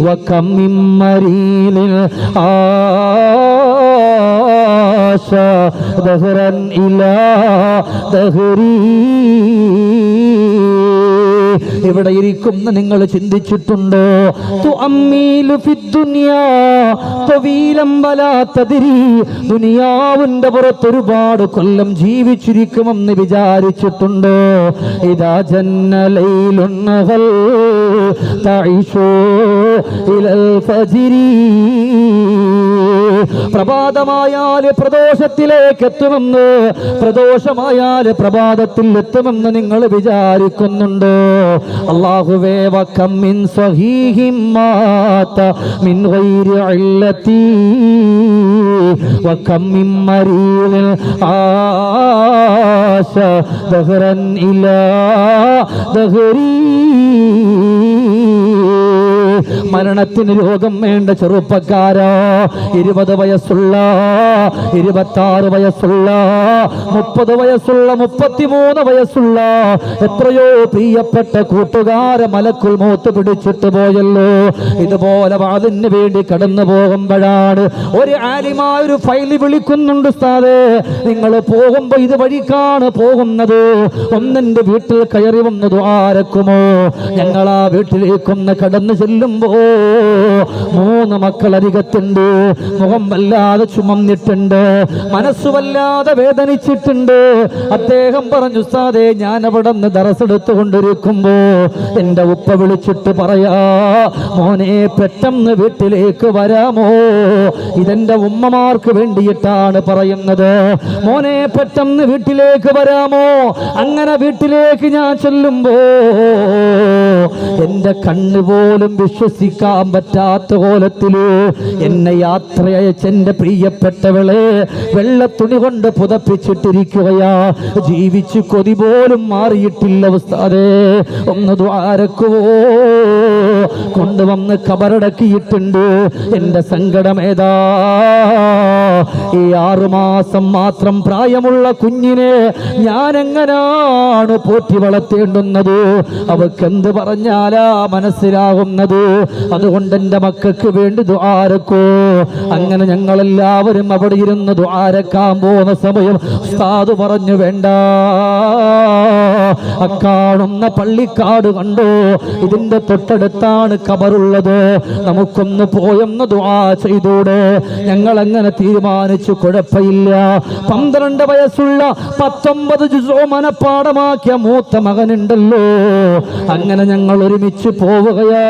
വകം മിൻ മരീലിൻ ആശ ദഹ്റൻ ഇലാ ദഹ്രീ. ഇവിടെ ഇരിക്കുന്ന നിങ്ങൾ ചിന്തിച്ചിട്ടുണ്ടോ? തുഅമ്മീലു ഫിദ്ദുനിയാ തവീലം വലാ തദ്രി. ദുനിയാവിന്റെ പുറത്ത് ഒരുപാട് കൊല്ലം ജീവിച്ചിരിക്കുമെന്ന് വിചാരിച്ചിട്ടുണ്ടോ? ഇദാ ജന്ന ലൈലുൻ ഹൽ തഈശു ഇലൽ ഫജ്രി. പ്രഭാതമായാൽ പ്രദോഷത്തിലേക്ക് എത്തുമെന്ന്, പ്രദോഷമായാൽ പ്രഭാതത്തിൽ എത്തുമെന്ന് നിങ്ങൾ വിചാരിക്കുന്നുണ്ടോ? അല്ലാഹുവേ വകം മിൻ സ്വഹീഹിൻ മാത മിൻ ഗൈരി ഇല്ലതി വകം മിൻ മരീദിൻ ആശ ദഹ്റൻ ഇലാ ദഹ്രീ. മരണത്തിന് രോഗം വേണ്ട ചെറുപ്പക്കാരാ, 20 വയസ്സുള്ള, 26 വയസ്സുള്ള, 30 വയസ്സുള്ള, 33 വയസ്സുള്ള എത്രയോ പ്രിയപ്പെട്ട കൂട്ടുകാരെ മലക്കുൽ മൗത്ത് പിടിച്ചിട്ട് പോയല്ലോ. ഇതുപോലെ അതിന് വേണ്ടി കടന്നു പോകുമ്പോഴാണ് ഒരു ആലിമായ ഒരു ഫൈല് വിളിക്കുന്നുണ്ട്, ഉസ്താദേ നിങ്ങൾ പോകുമ്പോ ഇത് വഴിക്കാണ് പോകുന്നത്, ഒന്നെന്റെ വീട്ടിൽ കയറി വന്ന് ദുആരക്കുമോ? ഞങ്ങൾ ആ വീട്ടിലേക്കൊന്ന് കടന്നു ചെല്ലുമ്പോ 3 മക്കൾ അരികത്തുണ്ട്, മുഖം വല്ലാതെ ചുമന്നിട്ടുണ്ട്, മനസ്സ് വല്ലാതെ വേദനിച്ചിട്ടുണ്ട്. അദ്ദേഹം പറഞ്ഞു, ഉസ്താദേ ഞാൻ അവിടെ നിന്ന് ദറസെടുത്തുകൊണ്ടിരിക്കുമ്പോ എന്റെ ഉപ്പ വിളിച്ചിട്ട് പറയാ, മോനെ പെട്ടെന്ന് വീട്ടിലേക്ക് വരാമോ? ഇതെന്റെ ഉമ്മമാർക്ക് വേണ്ടിയിട്ടാണ് പറയുന്നത്. മോനെ പെട്ടെന്ന് വീട്ടിലേക്ക് വരാമോ? അങ്ങനെ വീട്ടിലേക്ക് ഞാൻ ചെല്ലുമ്പോ എന്റെ കണ്ണ് പോലും വിശ്വസിക്കാൻ പറ്റാത്ത കോലത്തില് എന്നെ യാത്രയച്ചെന്റെ പ്രിയപ്പെട്ടവളെ വെള്ള തുണി കൊണ്ട് പുതപ്പിച്ചിട്ടിരിക്കുകയാ. ജീവിച്ച് കൊതി പോലും മാറിയിട്ടില്ല ഉസ്താദേ, ഒന്ന് ദ്വാരക്കുവോ? കൊണ്ടുവന്ന് കബറടക്കിയിട്ടുണ്ട്. എന്റെ സങ്കടമേതാ, ഈ 6 മാസം മാത്രം പ്രായമുള്ള കുഞ്ഞിനെ ഞാൻ എങ്ങനാണ് പോറ്റി വളർത്തേണ്ടുന്നത്? അവക്കെന്ത് പറഞ്ഞാലാ മനസ്സിലാകുന്നത്? അതുകൊണ്ട് എന്റെ മക്കൾക്ക് വേണ്ടി ദുആരക്കോ. അങ്ങനെ ഞങ്ങളെല്ലാവരും അവിടെ ഇരുന്ന് ദുആരക്കാൻ പോകുന്ന സമയം ഉസ്താദ് പറഞ്ഞു, വേണ്ട, അക്കാണുന്ന പള്ളിക്കാട് കണ്ടോ, ഇതിന്റെ തൊട്ടടുത്താണ് ഖബറുള്ളത്, നമുക്കൊന്ന് പോയൊന്ന് ദുആ ചെയ്തൂടെ? ഞങ്ങൾ അങ്ങനെ തീരുമാനിച്ചു. കുഴപ്പമില്ല. 12 വയസ്സുള്ള 19 ജുസു മനപ്പാടമാക്കിയ മൂത്ത മകനുണ്ടല്ലോ, അങ്ങനെ ഞങ്ങൾ ഒരുമിച്ച് പോവുകയാ.